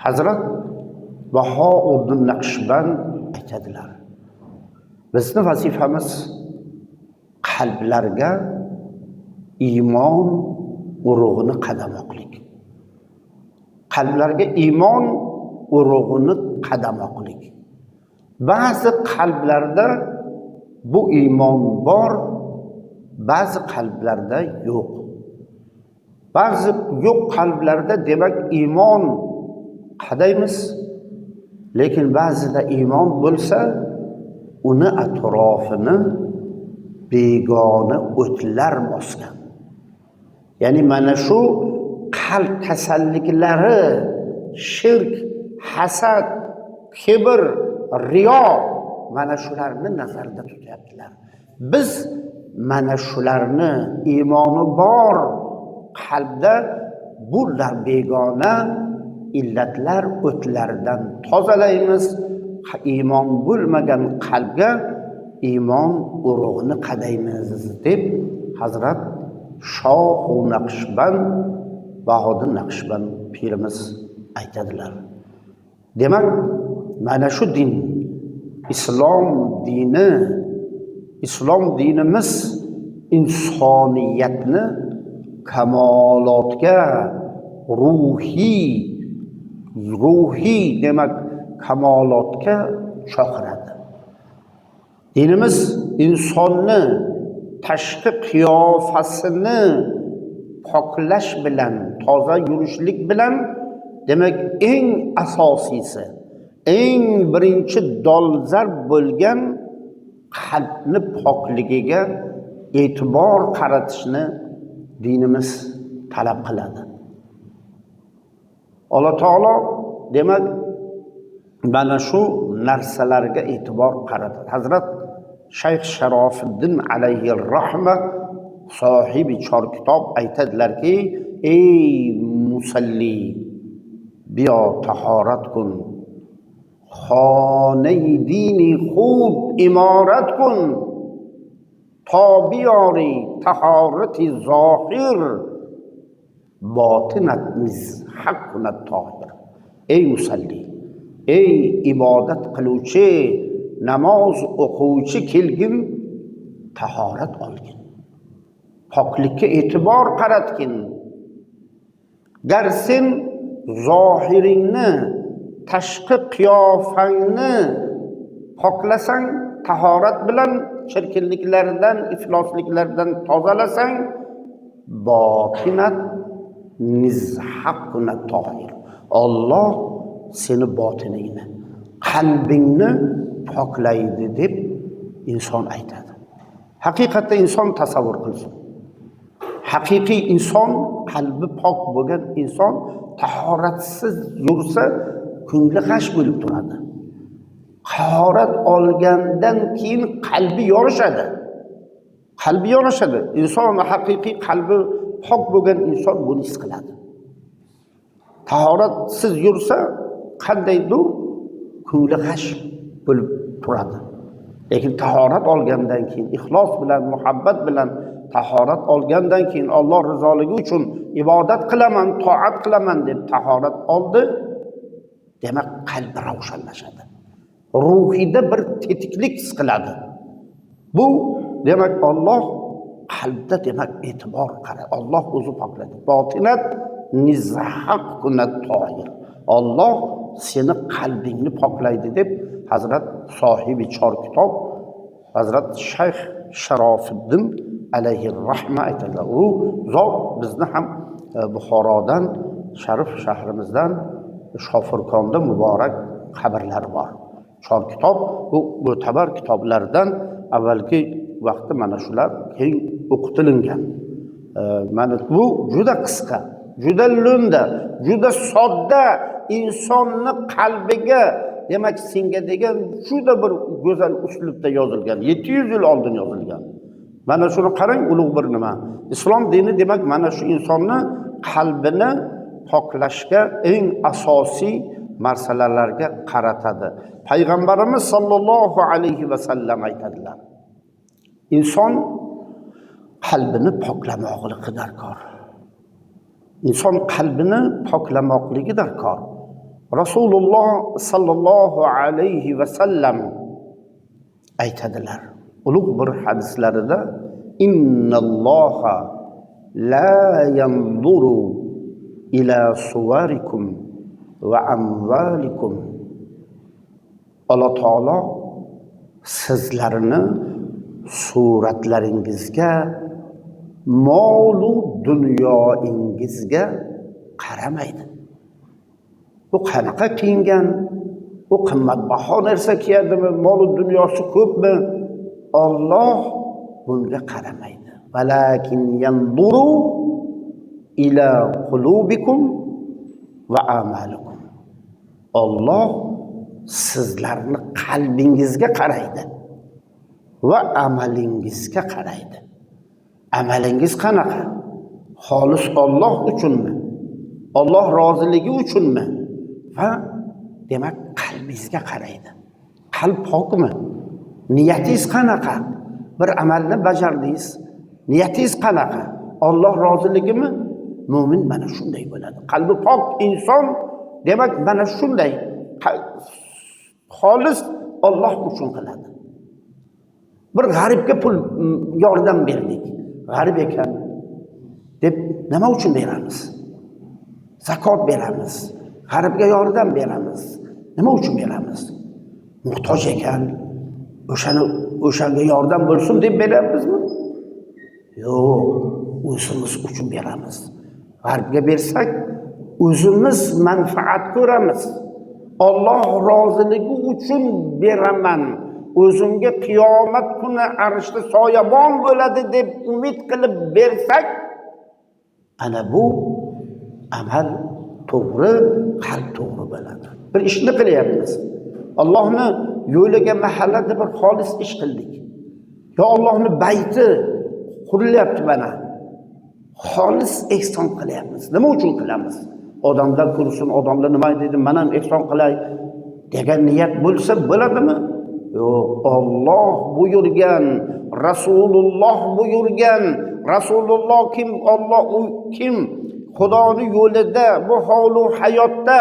Hazrat Bahouddin Naqshband aytadilar, bizni vazifamiz qalblarga iymon urug'ini qadamoqlik. Qalblarga iymon urug'ini qadamoqlik. Ba'zi qalblarda bu iymon bor, ba'zi qalblarda yo'q. Ba'zi yo'q qalblarda demak iymon qadaymiz, lekin ba'zida iymon bo'lsa, uni atrofini begona o'tlar bosgan. Ya'ni mana shu qalb kasalliklari, shirk, hasad, kibr, riyo, mana shularni nazarda tutyaptilar. Biz mana shularni iymoni bor qalbda bular begona illatlar o'tlaridan tozalaymiz. Iymon bo'lmagan qalbga iymon urug'ini qadaymiz deb Hazrat Shohu Naqshband, Bahouddin Naqshband pirimiz aytadilar. Demak, mana shu din, islom dinimiz insoniyatni kamolotga, ruhiy demak kamolotga chaqiradi. Dinimiz insonni tashqi qiyofasini poklash bilan, toza yurishlik bilan, demak eng asosiysi, eng birinchi dolzarb bo'lgan qalbni pokligiga e'tibor qaratishni dinimiz talab qiladi. Alloh taolo demak mana shu narsalarga e'tibor qaratadi. Hazrat Shayx Sharofiddin alayhi rahma sohibi chor kitob aytadilarki, ey musalli, biyo tahorat kun, xonai dini xud imorat kun, to biyori tahorati zohir, botinat nizhaq kunat tohir. Ey musalli, ey ibodat qiluvchi, namoz o'quvchi, kelgin, tahorat olgin, poklikka e'tibor qaratgin. Gar sen zohiringni, tashqi qiyofangni poklasang, tahorat bilan chirkinliklardan, iflosliklardan tozalasang, botinat nizhaquna tohir, Alloh seni botiningni, qalbingni poklaydi deb inson aytadi. Haqiqatda inson tasavvur qilsin. Haqiqiy inson, qalbi pok bo'lgan inson tahoratsiz yursa, ko'ngli g'ash bo'lib turadi. Tahorat olgandan keyin qalbi yorishadi. Qalbi yorishadi. Inson haqiqiy qalbi pok bo'lgan inson buni his qiladi. Tahoratsiz yursa, qandaydir ko'ngli g'ash bo'lib turadi. Lekin tahorat olgandan keyin, ixlos bilan, muhabbat bilan tahorat olgandan keyin, Alloh rizoligi uchun ibodat qilaman, toat qilaman deb tahorat oldi, demak qalbi ravshanlashadi. Ruhida bir tetiklik his qiladi. Bu demak Alloh qalbda demak e'tibor qaraydi. Alloh o'zi pokladi. Botinat nizhaq kunat tohir. Alloh seni qalbingni poklaydi deb Hazrat sohibi chor kitob Hazrat Shayx Sharofiddin alayhi rahma aytadilar. U zot bizni ham Buxorodan, Sharif shahrimizdan Shofirkonda muborak qabrlar bor. Chor kitob bu mo'tabar kitoblardan avvalgi vaqtda mana shular keng o'qitilgan. Mana bu juda qisqa, juda lo'nda, juda sodda, insonni qalbiga demak senga degan juda bir go'zal uslubda yozilgan. 700 yil oldin yozilgan. Mana shuni qarang, ulug' bir nima. Islom dini demak mana shu insonni qalbini poklashga eng asosiy masalalarga qaratadi. Payg'ambarimiz sollallohu alayhi va sallam aytadilar, inson qalbini poklamoqligi darkor. Inson qalbini poklamoqligi darkor. Rasululloh sallallohu alayhi va sallam aytadilar ulug' bir hadislarida, innalloha la yanzuru ila suvarikum va amvalikum. Alloh taolo sizlarni suratlaringizga, molu dunyoingizga qaramaydi. Bu qanaqa kiyingan, u qimmatbaho narsa kiyadimi, molu dunyosi ko'pmi? Alloh bunga qaramaydi. Valakin yanzuru ila qulubikum va amalikum. Alloh sizlarni qalbingizga qaraydi va amalingizga qaraydi. Amalingiz qanaqa? Xolis Alloh uchunmi? Alloh roziligi uchunmi? Va demak qalbingizga qaraydi. Qalb pokmi? Niyatingiz qanaqa? Bir amalni bajardingiz, niyatingiz qanaqa? Alloh roziligimi? Mo'min mana shunday bo'ladi. Qalbi pok inson demak mana shunday xolis Alloh uchun qiladi. Bir g'aribga pul yordam berdik. G'arib ekan deb nima uchun beramiz? Zakot beramiz. G'aribga yordam beramiz. Nima uchun beramiz? Muhtoj ekan, o'shanga yordam bo'lsin deb beramizmi? Yo'q, o'zimiz uchun beramiz. G'arbga bersak, o'zimiz manfaat ko'ramiz. Alloh roziligi uchun beraman. O'zimga qiyomat kuni arshda soyabon bo'ladi deb umid qilib bersak, ana bu amal to'g'ri, qalb to'g'ri bo'ladi. Bir ishni qilyapmiz. Allohni yo'liga mahallada bir xolis ish qildik. Yo Allohni bayti qurilyapti mana. Xolis ehson qilyapmiz. Nima uchun qilamiz? Odamlar ko'rsin, odamlar nima deydi, men ham ehson qilay degan niyat bo'lsa bo'ladimi? Yo'q, Alloh buyurgan, Rasululloh buyurgan. Rasululloh kim? Alloh u kim? Xudoning yo'lida bu holu hayotda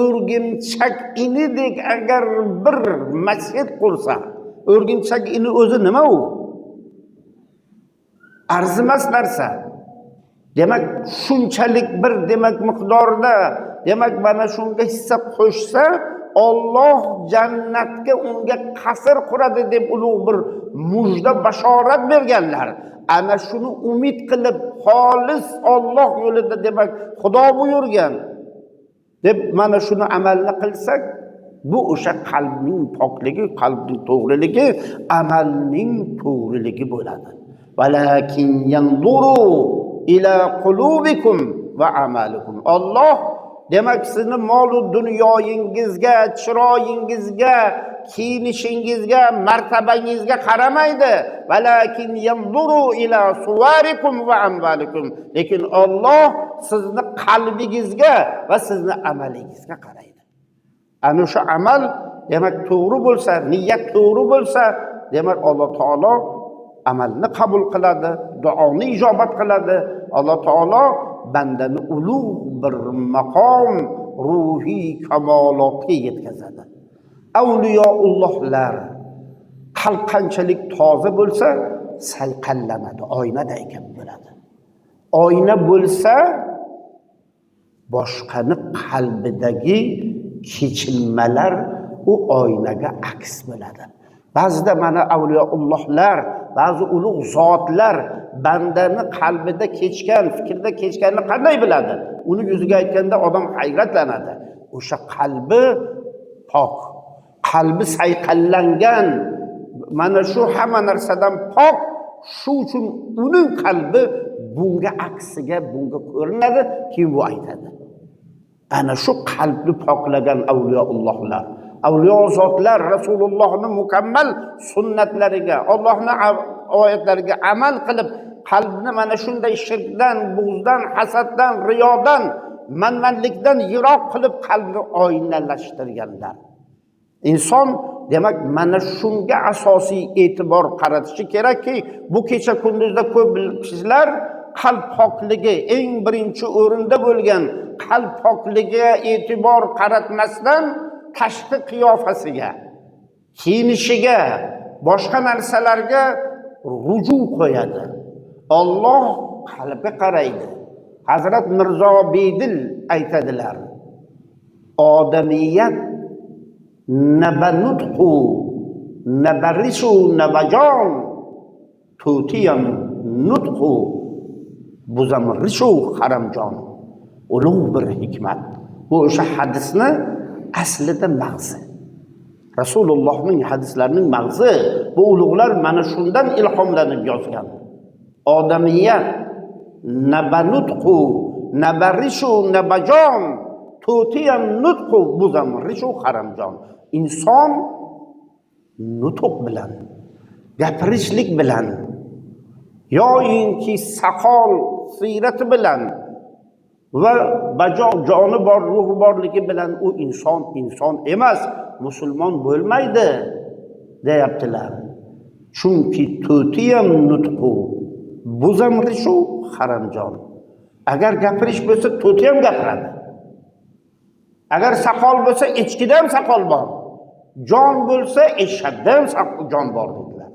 o'rgimchak inidek agar bir masjid qursa, o'rgimchak ini o'zi nima u? Arzimas narsa. Demak shunchalik bir demak miqdorda demak mana shunga hissa qo'shsa, Alloh jannatga unga qasr quradi deb ulug' bir mujda bashorat berganlar. Ana shuni umid qilib xolis Alloh yo'lida demak Xudo buyurgan deb mana shuni amalni qilsak, bu o'sha qalbning pokligi, qalbning to'g'riligi, amalning to'g'riligi bo'ladi. Valakin yanzuru ila qulubikum va amalikum. Alloh demak sizni mol-u dunyoyingizga, chiroyingizga, kiyinishingizga, martabangizga qaramaydi. Valakin yanzuru ila suvarikum va amalikum. Lekin Alloh sizni qalbingizga va sizni amalingizga qaraydi. Ana shu amal demak to'g'ri bo'lsa, niyat to'g'ri bo'lsa, demak Alloh taolo amalni qabul qiladi, duoni ijobat qiladi. Alloh taolo bandani ulug' bir maqom, ruhiy kamolotga yetkazadi. Avliyoullohlar qalb qanchalik toza bo'lsa, sayqallanadi, oynaday bo'ladi. Oyna bo'lsa, boshqani qalbidagi kechinmalar u oynaga aks bo'ladi. Ba'zida mana avliyoullohlar, ba'zi ulug' zotlar bandani qalbida kechgan, fikrda kechganini qanday biladi? Uni yuziga aytganda odam hayratlanadi. O'sha qalbi pok, qalbi sayqallangan, mana shu hamma narsadan pok, shu uchun uning qalbi bunga aksiga, bunga ko'rinadi, keyin bu aytadi. Ana shu qalbni poklagan avliyoullohlar, avliyo zotlar Rasulullohning mukammal sunnatlariga, Allohning oyatlariga amal qilib, qalbni mana shunday shirkdan, bug'zdan, hasaddan, riyodan, manmanlikdan yiroq qilib qalbni oynalashtirganlar. Inson demak mana shunga asosiy e'tibor qaratishi kerakki, bu kecha kunduzda ko'p kishilar qalb pokligi eng birinchi o'rinda bo'lgan qalb pokligiga e'tibor qaratmasdan tashqi qiyofasiga, kiyinishiga, boshqa narsalarga ruju qo'yadi. Alloh qalbga qaraydi. Hazrat Mirzo Bedil aytadilar: odamiyat nabanutqu nabarisu nabajon tutiyam nutqu buzamrishu haramjon. Ulug' bir hikmat. Bu o'sha hadisni aslida mag'zi. Rasulullohning hadislarining mag'zi. Bu ulug'lar mana shundan ilhomlanib yozgan. Odamiyat nabanutqu nabarishu nabajon tutiyam nutqu buzamrishu haramjon. Inson nutuq bilan, gapirishlik bilan yoyinki saqol siyrati bilan va bajo joni bor, ruhi borligi bilan u inson emas, musulmon bo'lmaydi deyaptilar. Chunki tutiyam nutqu buzamrishu haramjon. Agar gapirish bo'lsa tutiyam gapiradi. Agar saqol bo'lsa echkida ham saqol bor. Jon bo'lsa eshakda ham jon bor dedilar.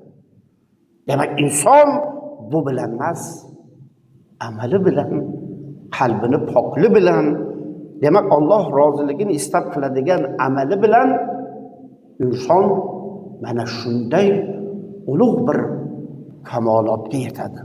Demak inson bu bilan emas, amali bilan, qalbini pokli bilan, demak Alloh roziligini istab qiladigan amali bilan inson mana shunday ulug' bir kamolotga yetadi.